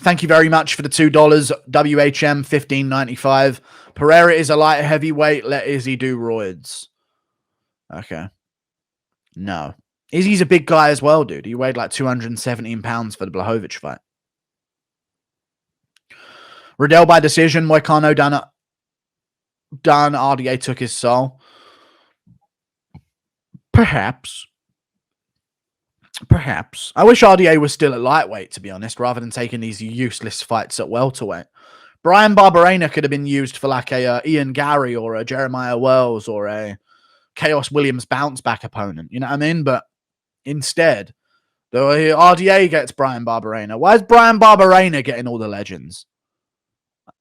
Thank you very much for the $2. WHM 15.95. Pereira is a light heavyweight. Let Izzy do roids. Okay. No. Izzy's a big guy as well, dude. He weighed like 217 pounds for the Blachowicz fight. Riddell by decision. Moicano done RDA took his soul. Perhaps. I wish RDA was still at lightweight, to be honest, rather than taking these useless fights at welterweight. Brian Barberena could have been used for like a Ian Gary or a Jeremiah Wells or a Chaos Williams bounce back opponent. You know what I mean? But instead, the RDA gets Brian Barberena. Why is Brian Barberena getting all the legends?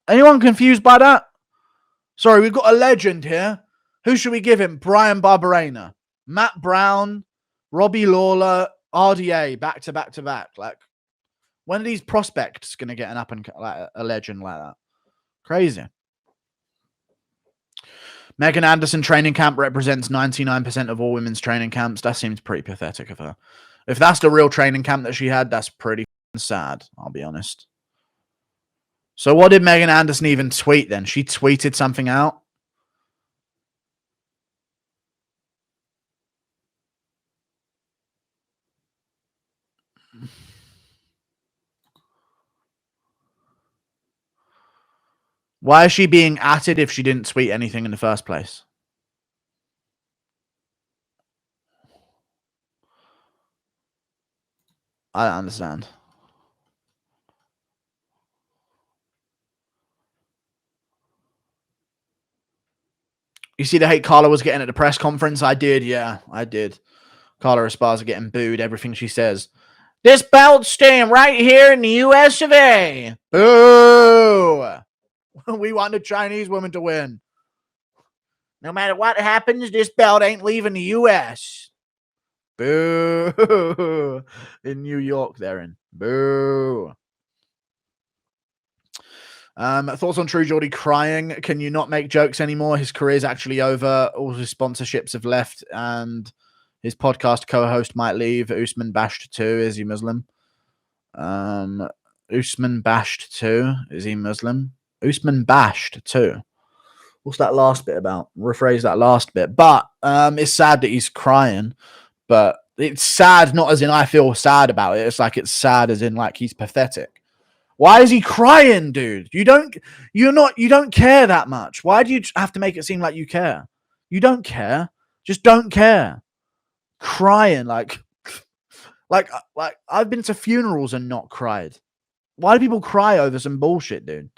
Anyone confused by that? Sorry, we've got a legend here. Who should we give him? Brian Barberena, Matt Brown, Robbie Lawler, RDA, back to back to back. Like, when are these prospects going to get an up and like a legend like that? Crazy. Megan Anderson training camp represents 99% of all women's training camps. That seems pretty pathetic of her. If that's the real training camp that she had, that's pretty sad, I'll be honest. So what did Megan Anderson even tweet then? She tweeted something out. Why is she being atted if she didn't tweet anything in the first place? I don't understand. You see the hate Carla was getting at the press conference? I did, yeah, I did. Carla Esparza getting booed, everything she says. This belt's staying right here in the US of A. Boo! We want the Chinese women to win. No matter what happens, this belt ain't leaving the US. Boo! In New York, they're in. Boo! Thoughts on True Geordie crying? Can you not make jokes anymore? His career's actually over. All his sponsorships have left, and his podcast co-host might leave. Usman bashed too. Is he Muslim? Usman bashed too. Is he Muslim? Usman bashed too. What's that last bit about? Rephrase that last bit. But it's sad that he's crying. But it's sad, not as in I feel sad about it. It's like it's sad as in like he's pathetic. Why is he crying, dude? You don't care that much. Why do you have to make it seem like you care? You don't care. Just don't care. Crying like I've been to funerals and not cried. Why do people cry over some bullshit, dude?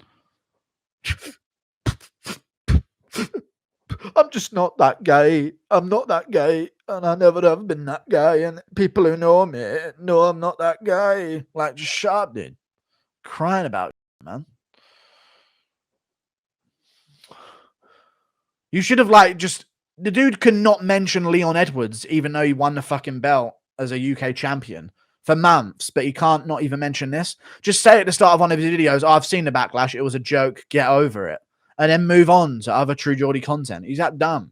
I'm just not that gay. I'm not that gay. And I never have been that gay. And people who know me know I'm not that gay. Like, just shut up, dude. Crying about it, man. You should have the dude cannot mention Leon Edwards even though he won the fucking belt as a UK champion for months, but he can't not even mention this. Just say at the start of one of his videos, I've seen the backlash, it was a joke, get over it, and then move on to other True Geordie content. He's that dumb.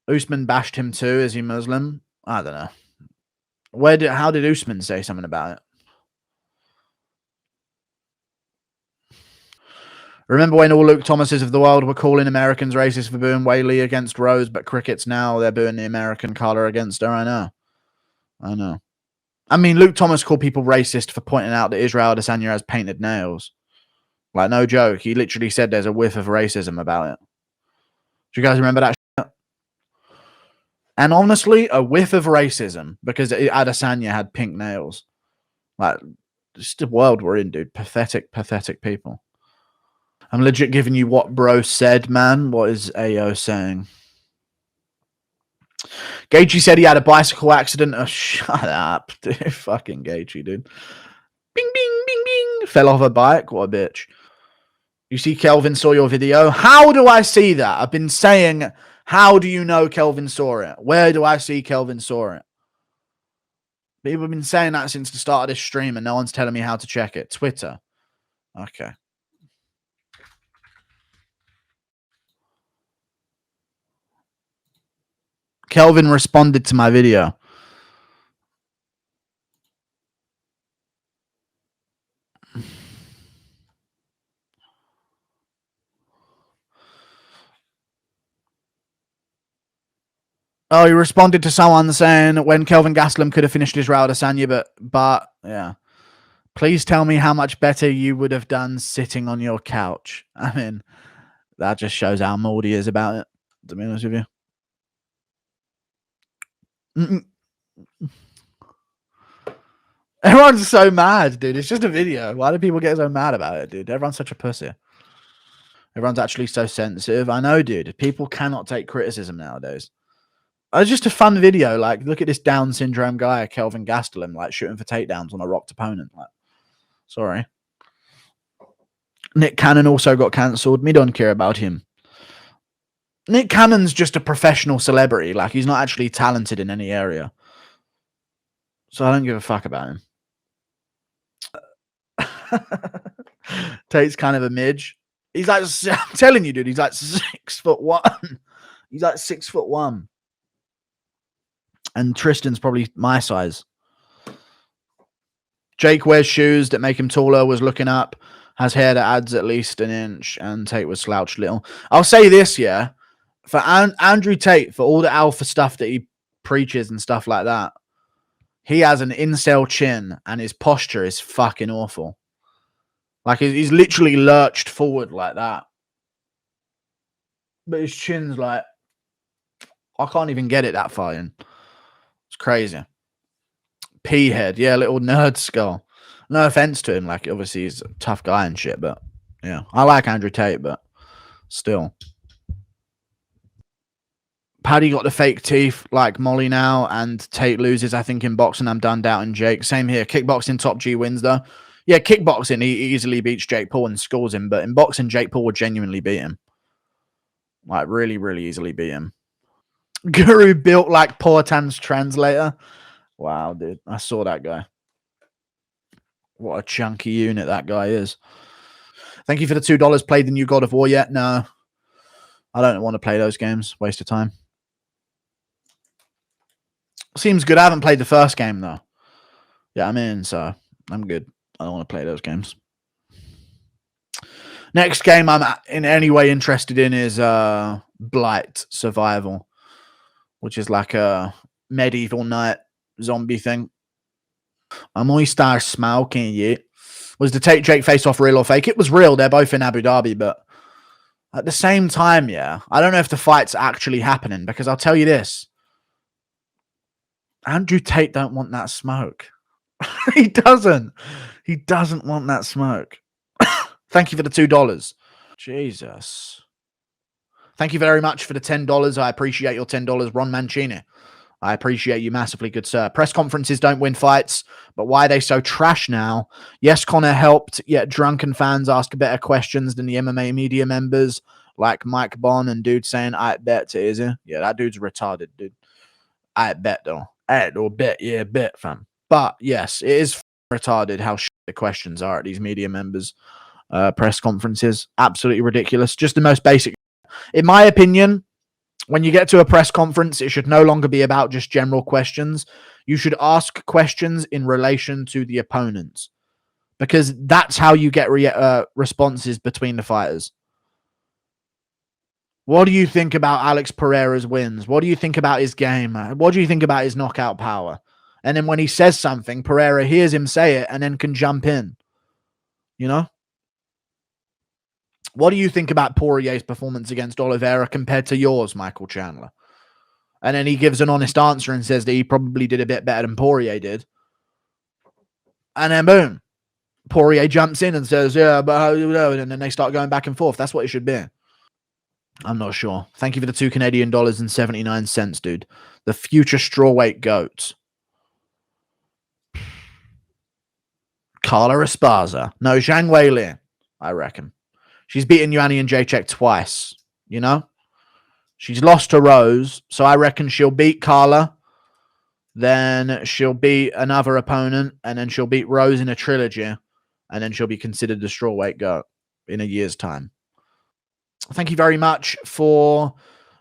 Usman bashed him too. Is he Muslim? I don't know. How did Usman say something about it? Remember when all Luke Thomases of the world were calling Americans racist for booing Weili against Rose, but crickets now they're booing the American Carla against her? I know. I mean, Luke Thomas called people racist for pointing out that Israel Adesanya has painted nails. Like, no joke. He literally said there's a whiff of racism about it. Do you guys remember that shit? And honestly, a whiff of racism because Adesanya had pink nails. Like, just the world we're in, dude. Pathetic, pathetic people. I'm legit giving you what bro said, man. What is AO saying? Gaethje said he had a bicycle accident. Oh, shut up, dude. Fucking Gaethje, dude. Bing, bing, bing, bing. Fell off a bike. What a bitch. You see Kelvin saw your video? How do I see that? I've been saying, how do you know Kelvin saw it? Where do I see Kelvin saw it? People have been saying that since the start of this stream and no one's telling me how to check it. Twitter. Okay. Kelvin responded to my video. Oh, he responded to someone saying when Kelvin Gastelum could have finished Israel Adesanya, but yeah. Please tell me how much better you would have done sitting on your couch. I mean, that just shows how mold he is about it, to be honest with you. Mm-mm. Everyone's so mad, dude. It's just a video. Why do people get so mad about it, dude? Everyone's such a pussy. Everyone's actually so sensitive. I know, dude. People cannot take criticism nowadays. It's just a fun video. Like, look at this Down syndrome guy, Kelvin Gastelum, like shooting for takedowns on a rocked opponent. Like, sorry. Nick Cannon also got cancelled. Me don't care about him. Nick Cannon's just a professional celebrity. Like, he's not actually talented in any area. So I don't give a fuck about him. Tate's kind of a midge. He's like, I'm telling you, dude, he's like 6'1". He's like 6'1". And Tristan's probably my size. Jake wears shoes that make him taller, was looking up, has hair that adds at least an inch, and Tate was slouched little. I'll say this, yeah. For Andrew Tate, for all the alpha stuff that he preaches and stuff like that, he has an incel chin and his posture is fucking awful. Like, he's literally lurched forward like that. But his chin's like, I can't even get it that far in. It's crazy. P-head. Yeah, little nerd skull. No offense to him. Like, obviously, he's a tough guy and shit. But, yeah. I like Andrew Tate, but still. Paddy got the fake teeth like Molly now, and Tate loses, I think, in boxing. I'm done doubting Jake. Same here. Kickboxing, top G wins, though. Yeah, kickboxing, he easily beats Jake Paul and scores him. But in boxing, Jake Paul would genuinely beat him. Like, really, really easily beat him. Guru built like Portan's translator. Wow, dude. I saw that guy. What a chunky unit that guy is. Thank you for the $2. Played the new God of War yet? No. I don't want to play those games. Waste of time. Seems good. I haven't played the first game, though. Yeah, I'm in, so I'm good. I don't want to play those games. Next game I'm in any way interested in is Blight Survival, which is like a medieval night zombie thing. I'm only star smoking yet. Was the Tate Jake face off real or fake? It was real. They're both in Abu Dhabi, but at the same time, yeah, I don't know if the fight's actually happening, because I'll tell you this. Andrew Tate don't want that smoke. He doesn't. He doesn't want that smoke. Thank you for the $2. Jesus. Thank you very much for the $10. I appreciate your $10, Ron Mancini. I appreciate you massively, good sir. Press conferences don't win fights, but why are they so trash now? Yes, Connor helped, yet drunken fans ask better questions than the MMA media members, like Mike Bond and dude saying, I bet to Izzy. Yeah, that dude's retarded, dude. I bet, though. Or bet, yeah, bet, fam. But, yes, it is retarded how shit the questions are at these media members' press conferences. Absolutely ridiculous. Just the most basic. In my opinion, when you get to a press conference, it should no longer be about just general questions. You should ask questions in relation to the opponents, because that's how you get responses between the fighters. What do you think about Alex Pereira's wins? What do you think about his game? What do you think about his knockout power? And then when he says something, Pereira hears him say it and then can jump in. You know? What do you think about Poirier's performance against Oliveira compared to yours, Michael Chandler? And then he gives an honest answer and says that he probably did a bit better than Poirier did. And then boom, Poirier jumps in and says, yeah, but how do you know? And then they start going back and forth. That's what it should be. I'm not sure. Thank you for the $2 Canadian and 79 cents, dude. The future strawweight goat. Carla Esparza. No, Zhang Weili, I reckon. She's beaten Yuani and Jacek twice, you know? She's lost to Rose, so I reckon she'll beat Carla. Then she'll beat another opponent, and then she'll beat Rose in a trilogy, and then she'll be considered the strawweight goat in a year's time. Thank you very much for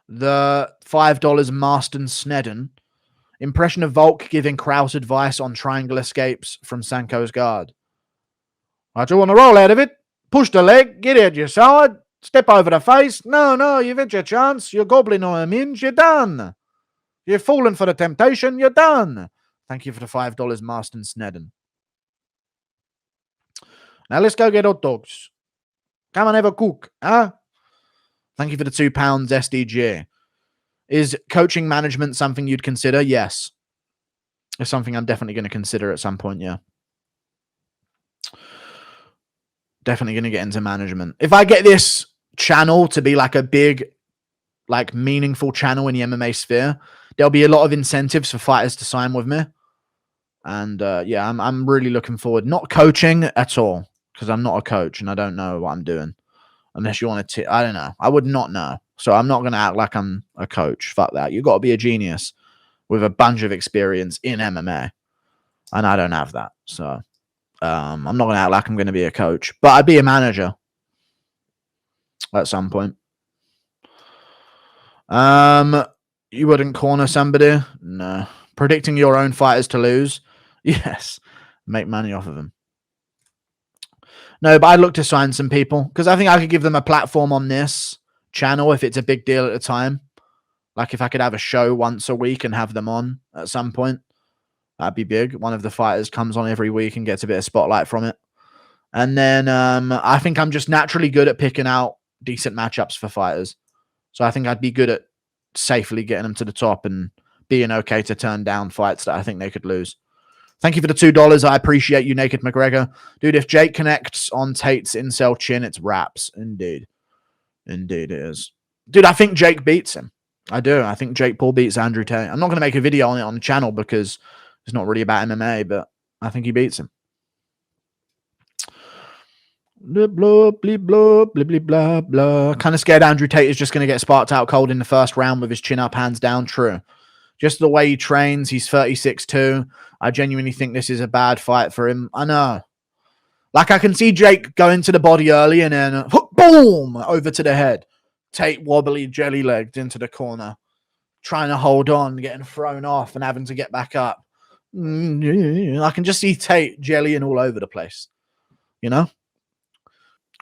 the $5 Marston Snedden. Impression of Volk giving Krause advice on triangle escapes from Sanko's guard. I do want to roll out of it. Push the leg. Get out your side. Step over the face. No, you've had your chance. You're gobbling on a minge. You're done. You've fallen for the temptation. You're done. Thank you for the $5, Marston Snedden. Now let's go get hot dogs. Come on, have a cook, huh? Thank you for the £2, SDG. Is coaching management something you'd consider? Yes. It's something I'm definitely going to consider at some point, yeah. Definitely going to get into management. If I get this channel to be like a big, like meaningful channel in the MMA sphere, there'll be a lot of incentives for fighters to sign with me. And yeah, I'm really looking forward. Not coaching at all, because I'm not a coach and I don't know what I'm doing. Unless you want to, I don't know. I would not know. So I'm not going to act like I'm a coach. Fuck that. You've got to be a genius with a bunch of experience in MMA. And I don't have that. So I'm not going to act like I'm going to be a coach. But I'd be a manager at some point. You wouldn't corner somebody? No. Predicting your own fighters to lose? Yes. Make money off of them. No, but I'd look to sign some people because I think I could give them a platform on this channel if it's a big deal at the time. Like if I could have a show once a week and have them on at some point, that'd be big. One of the fighters comes on every week and gets a bit of spotlight from it. And then I think I'm just naturally good at picking out decent matchups for fighters. So I think I'd be good at safely getting them to the top and being okay to turn down fights that I think they could lose. Thank you for the $2. I appreciate you, Naked McGregor. Dude, if Jake connects on Tate's incel chin, it's raps. Indeed. Indeed it is. Dude, I think Jake beats him. I do. I think Jake Paul beats Andrew Tate. I'm not going to make a video on it on the channel because it's not really about MMA, but I think he beats him. Blah, blah, blah, blah, blah, blah, blah. Kind of scared Andrew Tate is just going to get sparked out cold in the first round with his chin up, hands down. True. Just the way he trains, he's 36'2". I genuinely think this is a bad fight for him. I know. Like, I can see Jake going to the body early and then, boom, over to the head. Tate wobbly, jelly-legged into the corner. Trying to hold on, getting thrown off and having to get back up. I can just see Tate jellying all over the place. You know?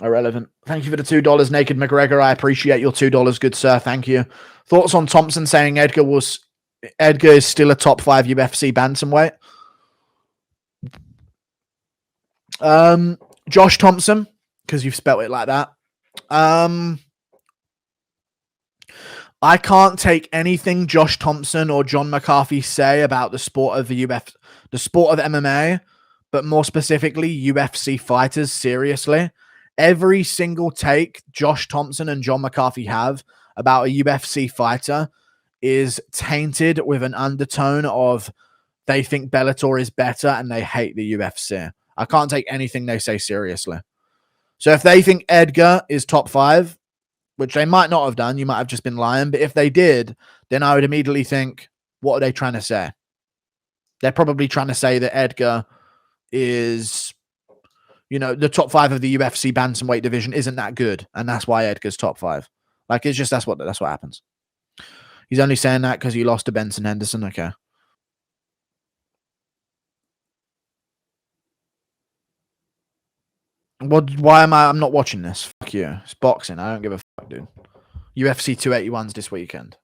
Irrelevant. Thank you for the $2, Naked McGregor. I appreciate your $2, good sir. Thank you. Thoughts on Thompson saying Edgar is still a top 5 UFC bantamweight? Josh Thompson, because you've spelt it like that. I can't take anything Josh Thompson or John McCarthy say about the sport of the sport of MMA, but more specifically UFC fighters seriously. Every single take Josh Thompson and John McCarthy have about a UFC fighter is tainted with an undertone of they think Bellator is better and they hate the UFC. I can't take anything they say seriously. So if they think Edgar is top 5, which they might not have done, you might have just been lying, but if they did, then I would immediately think, what are they trying to say? They're probably trying to say that Edgar is, you know, the top 5 of the UFC bantamweight division isn't that good, and that's why Edgar's top 5. Like, it's just that's what happens. He's only saying that because he lost to Benson Henderson. Okay. Why am I'm not watching this? Fuck you. It's boxing. I don't give a fuck, dude. UFC 281's this weekend.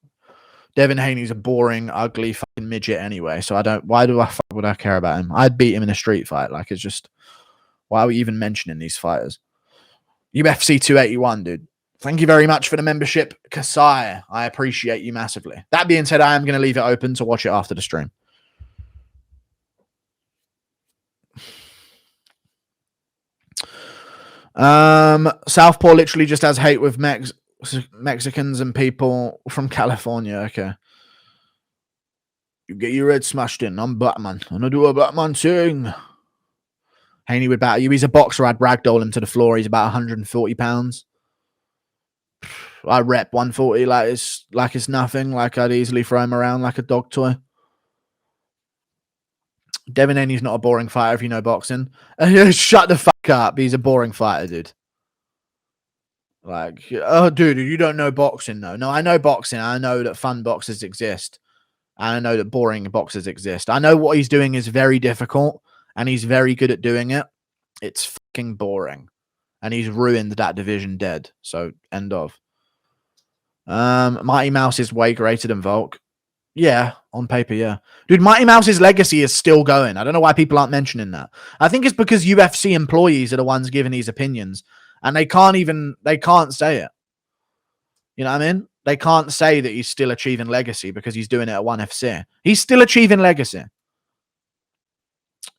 Devin Haney's a boring, ugly fucking midget anyway, so why would I care about him? I'd beat him in a street fight. Like, it's just, why are we even mentioning these fighters? UFC 281, dude. Thank you very much for the membership, Kasai. I appreciate you massively. That being said, I am going to leave it open to watch it after the stream. Southpaw literally just has hate with Mexicans and people from California. Okay. You get your head smashed in. I'm Batman. I'm going to do a Batman thing. Haney would batter you. He's a boxer. I'd ragdoll him to the floor. He's about 140 pounds. I rep 140 like it's nothing. Like, I'd easily throw him around like a dog toy. Devin Haney's not a boring fighter if you know boxing. Shut the fuck up. He's a boring fighter, dude. Like, oh, dude, you don't know boxing, though. No, I know boxing. I know that fun boxers exist. And I know that boring boxers exist. I know what he's doing is very difficult, and he's very good at doing it. It's fucking boring. And he's ruined that division dead. So, end of. Mighty Mouse is way greater than Volk. Yeah, on paper, yeah. Dude, Mighty Mouse's legacy is still going. I don't know why people aren't mentioning that. I think it's because UFC employees are the ones giving these opinions, and they can't say it. You know what I mean? They can't say that he's still achieving legacy because he's doing it at ONE FC. He's still achieving legacy.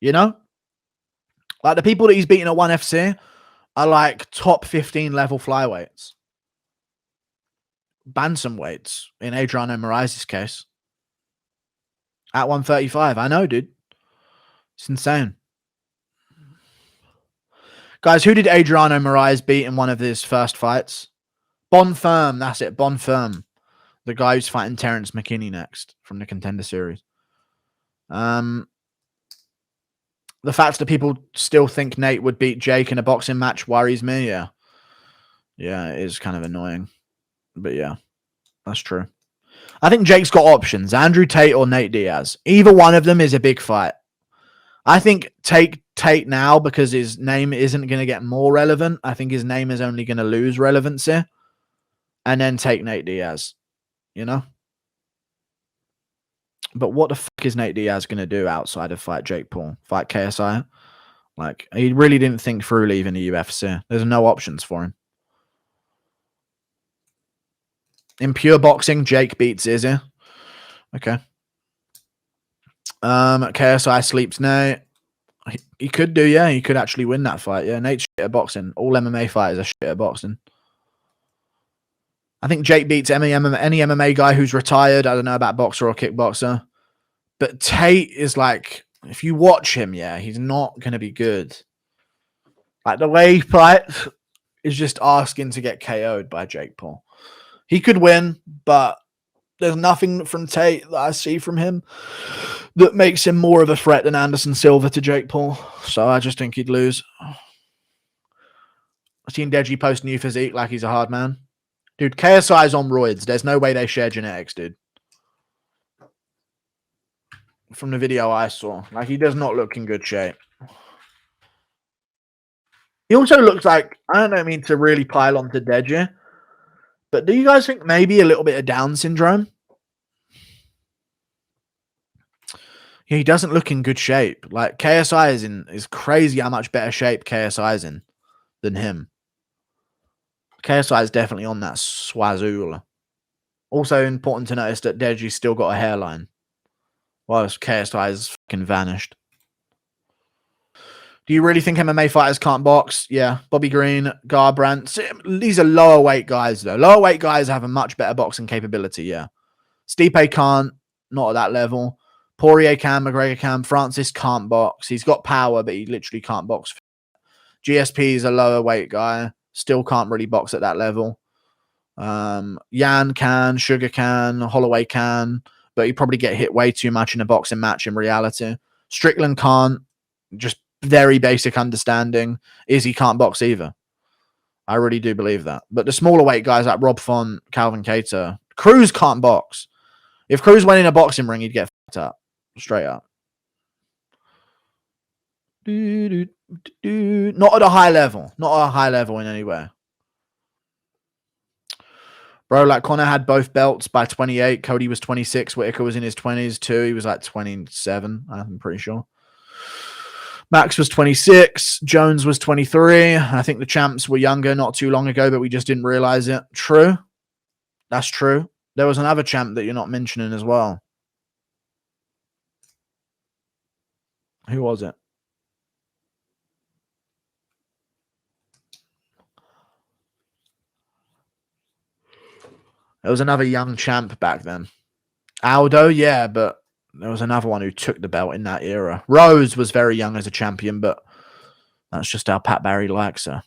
You know? Like, the people that he's beating at ONE FC are like top 15 level flyweights. Bantamweights in Adriano Moraes' case. At 135. I know, dude. It's insane. Guys, who did Adriano Moraes beat in one of his first fights? Bonfirm. That's it. Bonfirm. The guy who's fighting Terrence McKinney next from the Contender Series. The fact that people still think Nate would beat Jake in a boxing match worries me. Yeah. Yeah, it is kind of annoying. But yeah, that's true. I think Jake's got options. Andrew Tate or Nate Diaz. Either one of them is a big fight. I think take Tate now because his name isn't going to get more relevant. I think his name is only going to lose relevancy. And then take Nate Diaz. You know? But what the fuck is Nate Diaz going to do outside of fight Jake Paul? Fight KSI? Like, he really didn't think through leaving the UFC. There's no options for him. In pure boxing, Jake beats Izzy. Okay. KSI sleeps Nate. He could do, yeah. He could actually win that fight. Yeah, Nate's shit at boxing. All MMA fighters are shit at boxing. I think Jake beats any MMA guy who's retired. I don't know about boxer or kickboxer. But Tate is like, if you watch him, yeah, he's not going to be good. Like, the way he fights is just asking to get KO'd by Jake Paul. He could win, but there's nothing from Tate that I see from him that makes him more of a threat than Anderson Silva to Jake Paul. So I just think he'd lose. I've seen Deji post new physyique like he's a hard man. Dude, KSI's on roids. There's no way they share genetics, dude. From the video I saw. Like, he does not look in good shape. He also looks like, I don't mean to really pile on to Deji, but do you guys think maybe a little bit of Down syndrome? Yeah, he doesn't look in good shape. Like, KSI is crazy how much better shape KSI is in than him. KSI is definitely on that swazul. Also important to notice that Deji's still got a hairline, whilst KSI is fucking vanished. Do you really think MMA fighters can't box? Yeah. Bobby Green, Garbrandt. These are lower weight guys, though. Lower weight guys have a much better boxing capability, yeah. Stipe can't. Not at that level. Poirier can. McGregor can. Francis can't box. He's got power, but he literally can't box. GSP is a lower weight guy. Still can't really box at that level. Yan can. Sugar can. Holloway can. But he'd probably get hit way too much in a boxing match in reality. Strickland can't. Just very basic understanding. Izzy can't box either. I really do believe that. But the smaller weight guys like Rob Font, Calvin Cater, Cruz can't box. If Cruz went in a boxing ring, he'd get fucked up. Straight up. Not at a high level. Not at a high level in any way. Bro, like, Conor had both belts by 28. Cody was 26. Whitaker was in his 20s too. He was like 27, I'm pretty sure. Max was 26. Jones was 23. I think the champs were younger not too long ago, but we just didn't realize it. True. That's true. There was another champ that you're not mentioning as well. Who was it? There was another young champ back then. Aldo, yeah, but there was another one who took the belt in that era. Rose was very young as a champion, but that's just how Pat Barry likes her.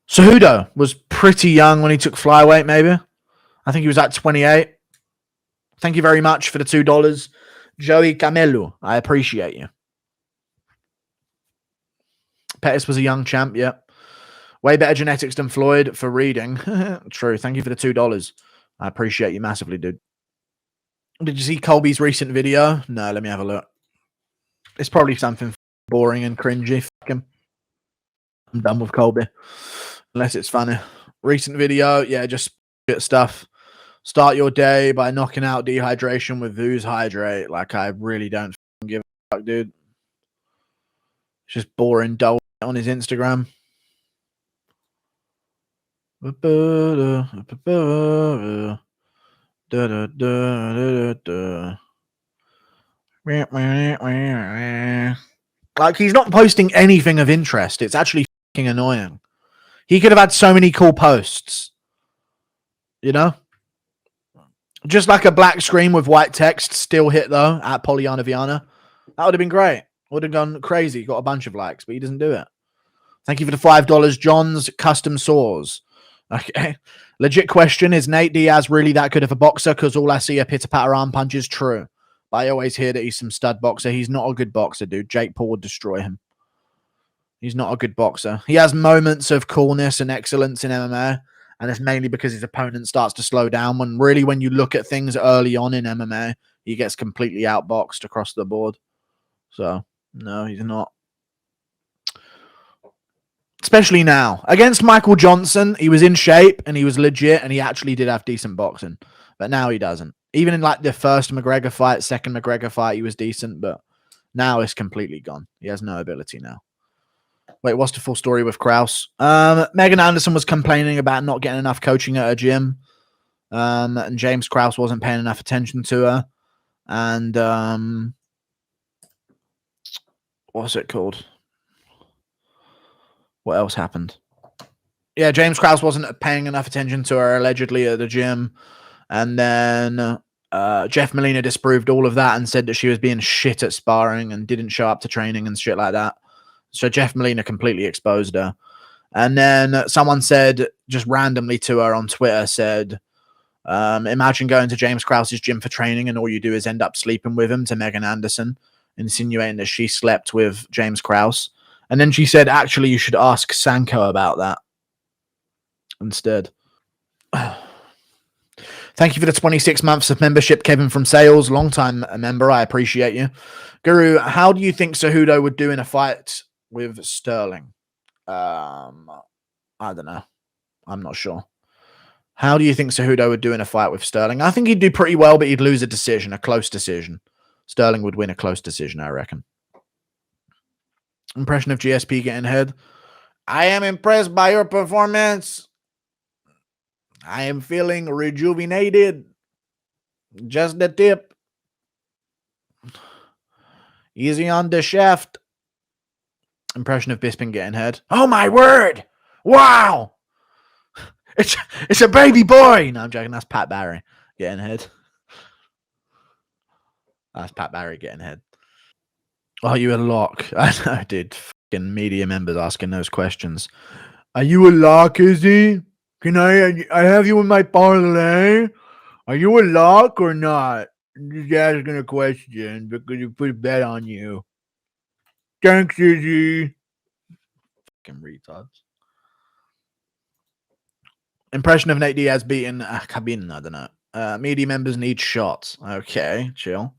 Cejudo was pretty young when he took flyweight, maybe. I think he was at 28. Thank you very much for the $2. Joey Camelo, I appreciate you. Pettis was a young champ, yeah. Way better genetics than Floyd for reading. True. Thank you for the $2. I appreciate you massively, dude. Did you see Colby's recent video? No, let me have a look. It's probably something boring and cringy. Fuck him. I'm done with Colby. Unless it's funny. Recent video, yeah, just shit stuff. Start your day by knocking out dehydration with Vooz Hydrate. Like, I really don't give a fuck, dude. It's just boring, dull on his Instagram. Like, he's not posting anything of interest. It's actually fucking annoying. He could have had so many cool posts. You know? Just like a black screen with white text, still hit though, at Pollyanna Viana. That would have been great. Would have gone crazy. Got a bunch of likes, but he doesn't do it. Thank you for the $5. John's Custom Saws. Okay. Legit question. Is Nate Diaz really that good of a boxer? Because all I see are pitter-patter arm punches. True. But I always hear that he's some stud boxer. He's not a good boxer, dude. Jake Paul would destroy him. He's not a good boxer. He has moments of coolness and excellence in MMA, and it's mainly because his opponent starts to slow down. When you look at things early on in MMA, he gets completely outboxed across the board. So, no, he's not. Especially now. Against Michael Johnson, he was in shape and he was legit and he actually did have decent boxing. But now he doesn't. Even in like the first McGregor fight, second McGregor fight, he was decent, but now it's completely gone. He has no ability now. Wait, what's the full story with Krause? Megan Anderson was complaining about not getting enough coaching at her gym. And James Krause wasn't paying enough attention to her. And what's it called? What else happened? Yeah, James Krause wasn't paying enough attention to her allegedly at the gym. And then Jeff Molina disproved all of that and said that she was being shit at sparring and didn't show up to training and shit like that. So Jeff Molina completely exposed her. And then someone said, just randomly to her on Twitter, said, imagine going to James Krause's gym for training and all you do is end up sleeping with him, to Megan Anderson, insinuating that she slept with James Krause. And then she said, actually, you should ask Sanko about that instead. Thank you for the 26 months of membership, Kevin from Sales. Long-time member. I appreciate you. Guru, how do you think Cejudo would do in a fight with Sterling? I don't know. I'm not sure. How do you think Cejudo would do in a fight with Sterling? I think he'd do pretty well, but he'd lose a decision, a close decision. Sterling would win a close decision, I reckon. Impression of GSP getting head. I am impressed by your performance. I am feeling rejuvenated. Just the tip. Easy on the shaft. Impression of Bisping getting head. Oh my word! Wow! It's a baby boy! No, I'm joking. That's Pat Barry getting head. That's Pat Barry getting head. Are you a lock? I know, dude. Fucking media members asking those questions. Are you a lock, Izzy? Can I have you in my parlay? Are you a lock or not? I'm just asking a question because you put a bet on you. Thanks, Izzy. Fucking retards. Impression of Nate Diaz beating Khabib, I don't know. Media members need shots. Okay, chill.